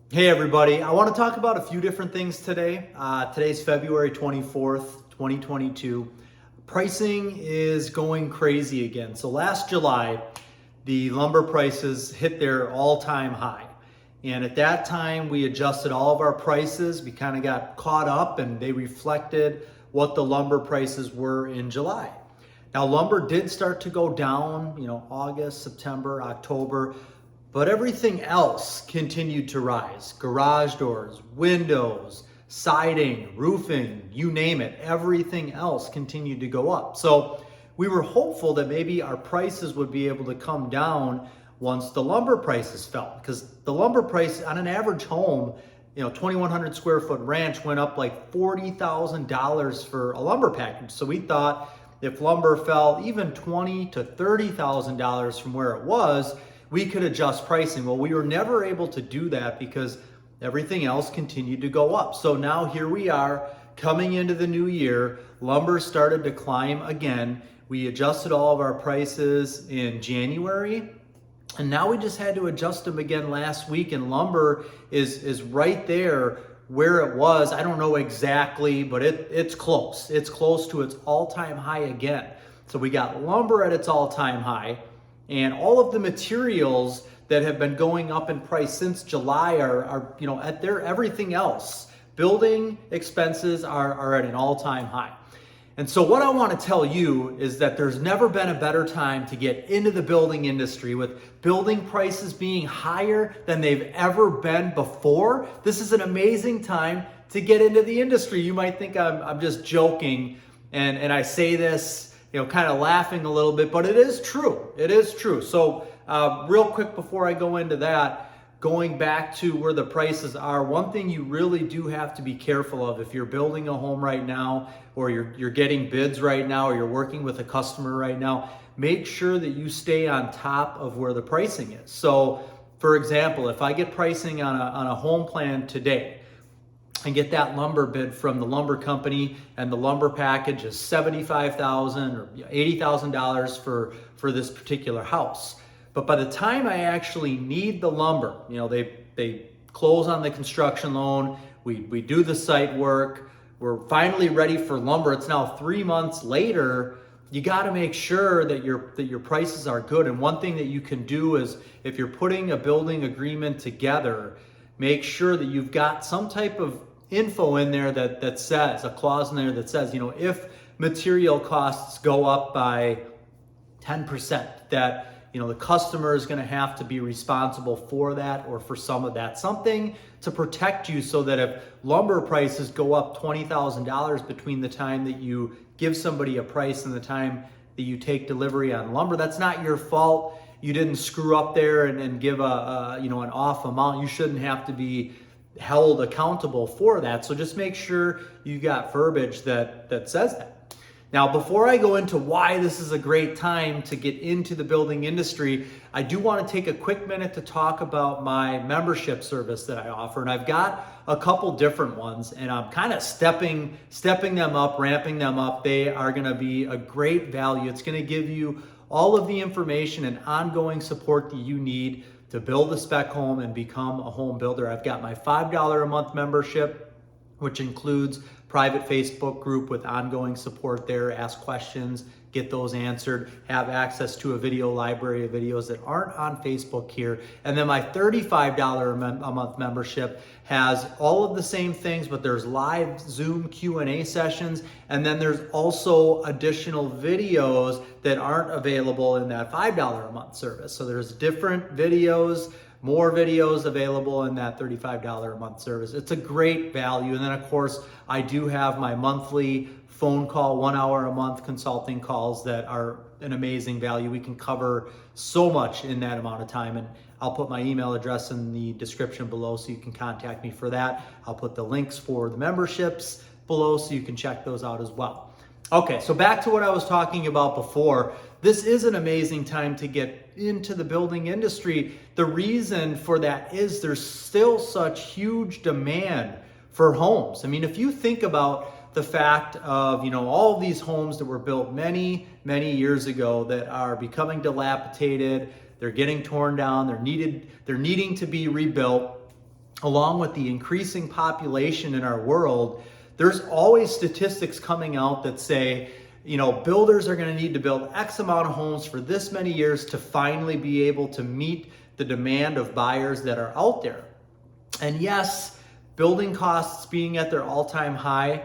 Hey everybody, I want to talk about a few different things today. Today's February 24th, 2022. Pricing is going crazy again. So last July, the lumber prices hit their all-time high. And at that time, we adjusted all of our prices. We kind of got caught up and they reflected what the lumber prices were in July. Now, lumber did start to go down, August, September, October, but everything else continued to rise. Garage doors, windows, siding, roofing, you name it, everything else continued to go up. So we were hopeful that maybe our prices would be able to come down once the lumber prices fell, because the lumber price on an average home, 2,100 square foot ranch went up like $40,000 for a lumber package. So we thought if lumber fell even $20,000 to $30,000 from where it was, we could adjust pricing. Well, we were never able to do that because everything else continued to go up. So now here we are coming into the new year. Lumber started to climb again. We adjusted all of our prices in January, and now we just had to adjust them again last week, and lumber is right there where it was. I don't know exactly, but it's close. It's close to its all-time high again. So we got lumber at its all-time high, and all of the materials that have been going up in price since July are at their everything else. Building expenses are at an all-time high. And so what I want to tell you is that there's never been a better time to get into the building industry, with building prices being higher than they've ever been before. This is an amazing time to get into the industry. You might think I'm just joking, and I say this, kind of laughing a little bit, but it is true. It is true. So real quick before I go into that, going back to where the prices are, one thing you really do have to be careful of if you're building a home right now, or you're getting bids right now, or you're working with a customer right now, make sure that you stay on top of where the pricing is. So for example, if I get pricing on a home plan today and get that lumber bid from the lumber company, and the lumber package is $75,000 or $80,000 for this particular house, but by the time I actually need the lumber, they close on the construction loan, we do the site work, we're finally ready for lumber. It's now 3 months later. You got to make sure that your prices are good. And one thing that you can do is, if you're putting a building agreement together, make sure that you've got some type of info in there that says, a clause in there that says, if material costs go up by 10%, that the customer is going to have to be responsible for that, or for some of that. Something to protect you, so that if lumber prices go up $20,000 between the time that you give somebody a price and the time that you take delivery on lumber, that's not your fault. You didn't screw up there and give an off amount. You shouldn't have to be held accountable for that. So just make sure you got verbiage that says that. Now, before I go into why this is a great time to get into the building industry, I do want to take a quick minute to talk about my membership service that I offer. And I've got a couple different ones, and I'm kind of stepping them up, ramping them up. They are going to be a great value. It's going to give you all of the information and ongoing support that you need to build a spec home and become a home builder. I've got my $5 a month membership, which includes private Facebook group with ongoing support there. Ask questions, get those answered, have access to a video library of videos that aren't on Facebook here. And then my $35 a month membership has all of the same things, but there's live Zoom Q&A sessions, and then there's also additional videos that aren't available in that $5 a month service. So there's different videos, more videos available in that $35 a month service. It's a great value. And then of course, I do have my monthly phone call, 1 hour a month consulting calls that are an amazing value. We can cover so much in that amount of time. And I'll put my email address in the description below so you can contact me for that. I'll put the links for the memberships below so you can check those out as well. Okay, so back to what I was talking about before. This is an amazing time to get into the building industry. The reason for that is there's still such huge demand for homes. I mean, if you think about the fact of, all of these homes that were built many, many years ago that are becoming dilapidated, they're getting torn down, they're needing to be rebuilt. along with the increasing population in our world, there's always statistics coming out that say, builders are going to need to build X amount of homes for this many years to finally be able to meet the demand of buyers that are out there. And yes, building costs being at their all-time high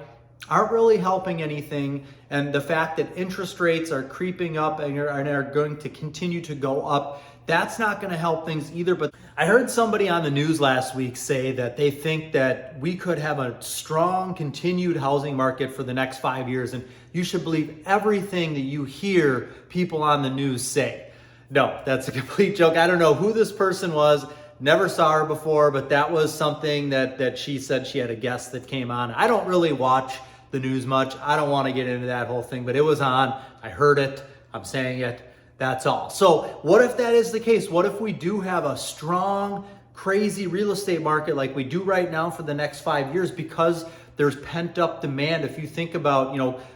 aren't really helping anything. And the fact that interest rates are creeping up and are going to continue to go up, that's not going to help things either. But I heard somebody on the news last week say that they think that we could have a strong continued housing market for the next 5 years. And you should believe everything that you hear people on the news say. No, that's a complete joke. I don't know who this person was. Never saw her before, but that was something that she said. She had a guest that came on. I don't really watch the news much. I don't want to get into that whole thing, but it was on. I heard it. I'm saying it. That's all. So what if that is the case? What if we do have a strong, crazy real estate market like we do right now for the next 5 years because there's pent up demand? If you think about,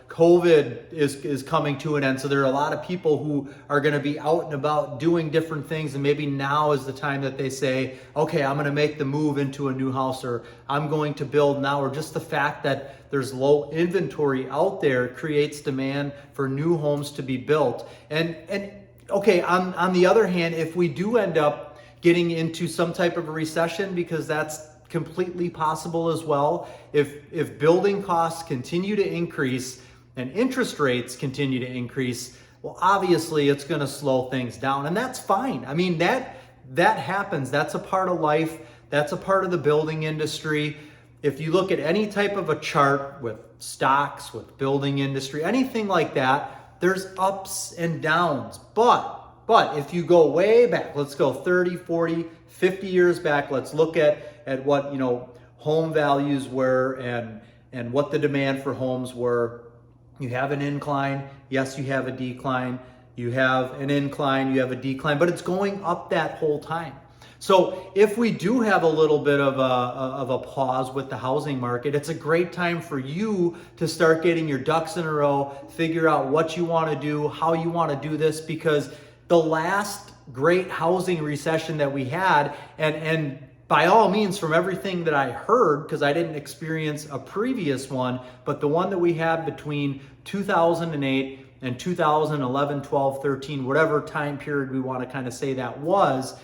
COVID is coming to an end. So there are a lot of people who are going to be out and about doing different things. And maybe now is the time that they say, okay, I'm going to make the move into a new house, or I'm going to build now, or just the fact that there's low inventory out there creates demand for new homes to be built. And okay, on the other hand, if we do end up getting into some type of a recession, because that's completely possible as well, if building costs continue to increase and interest rates continue to increase, well, obviously it's going to slow things down, and that's fine. I mean, that happens. That's a part of life. That's a part of the building industry. If you look at any type of a chart with stocks, with building industry, anything like that, there's ups and downs. But if you go way back, let's go 30, 40, 50 years back, let's look at what, home values were and what the demand for homes were. You have an incline. Yes, you have a decline. You have an incline, you have a decline, but it's going up that whole time. So if we do have a little bit of a pause with the housing market, it's a great time for you to start getting your ducks in a row, figure out what you want to do, how you want to do this, because the last great housing recession that we had, and by all means, from everything that I heard, because I didn't experience a previous one, but the one that we had between 2008 and 2011, 12, 13, whatever time period we want to kind of say that was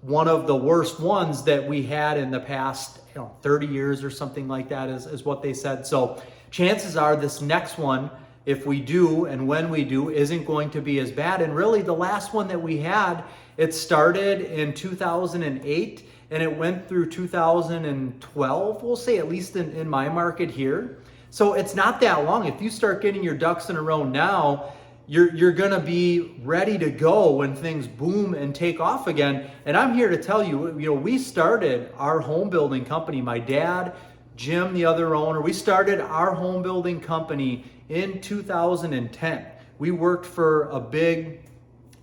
one of the worst ones that we had in the past 30 years or something like that is what they said. So chances are this next one, if we do and when we do, isn't going to be as bad. And really the last one that we had, it started in 2008 and it went through 2012, we'll say, at least in my market here. So it's not that long. If you start getting your ducks in a row now, you're gonna be ready to go when things boom and take off again. And I'm here to tell you, we started our home building company. My dad, Jim, the other owner, we started our home building company in 2010. We worked for a big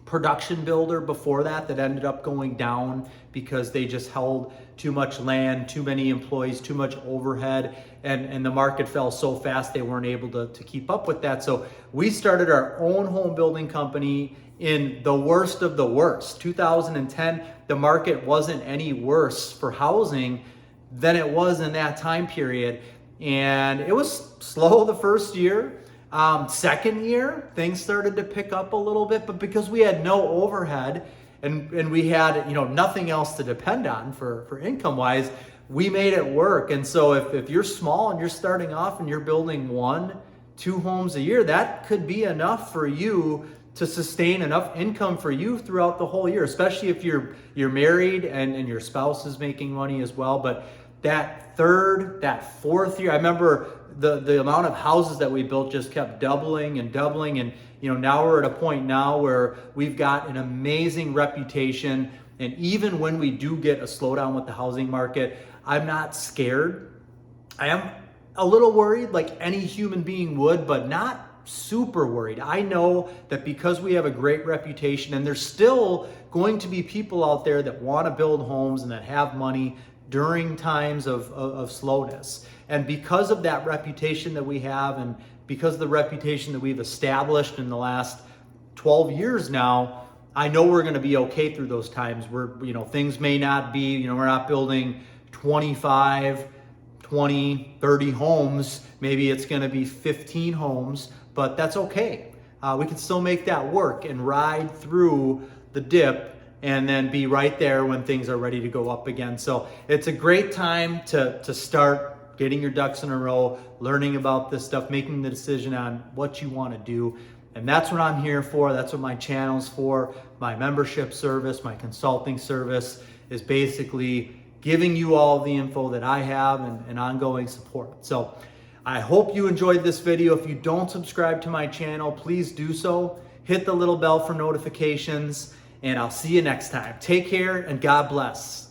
production builder before that ended up going down because they just held too much land, too many employees, too much overhead, and the market fell so fast they weren't able to keep up with that. So we started our own home building company in the worst of the worst. 2010, the market wasn't any worse for housing than it was in that time period. And it was slow the first year. Second year, things started to pick up a little bit, but because we had no overhead and we had nothing else to depend on for income wise, we made it work. And so if you're small and you're starting off and you're building 1-2 homes a year, that could be enough for you to sustain enough income for you throughout the whole year, especially if you're married and your spouse is making money as well. But that third, that fourth year, I remember the amount of houses that we built just kept doubling and doubling. And now we're at a point now where we've got an amazing reputation. And even when we do get a slowdown with the housing market, I'm not scared. I am a little worried, like any human being would, but not super worried. I know that because we have a great reputation, and there's still going to be people out there that want to build homes and that have money during times of slowness. And because of that reputation that we have, and because of the reputation that we've established in the last 12 years now, I know we're going to be okay through those times. Things may not be, we're not building 25, 20, 30 homes. Maybe it's going to be 15 homes, but that's okay. We can still make that work and ride through the dip and then be right there when things are ready to go up again. So it's a great time to start getting your ducks in a row, learning about this stuff, making the decision on what you want to do. And that's what I'm here for. That's what my channel's for. My membership service, my consulting service is basically giving you all the info that I have and ongoing support. So I hope you enjoyed this video. If you don't subscribe to my channel, please do so. Hit the little bell for notifications, and I'll see you next time. Take care and God bless.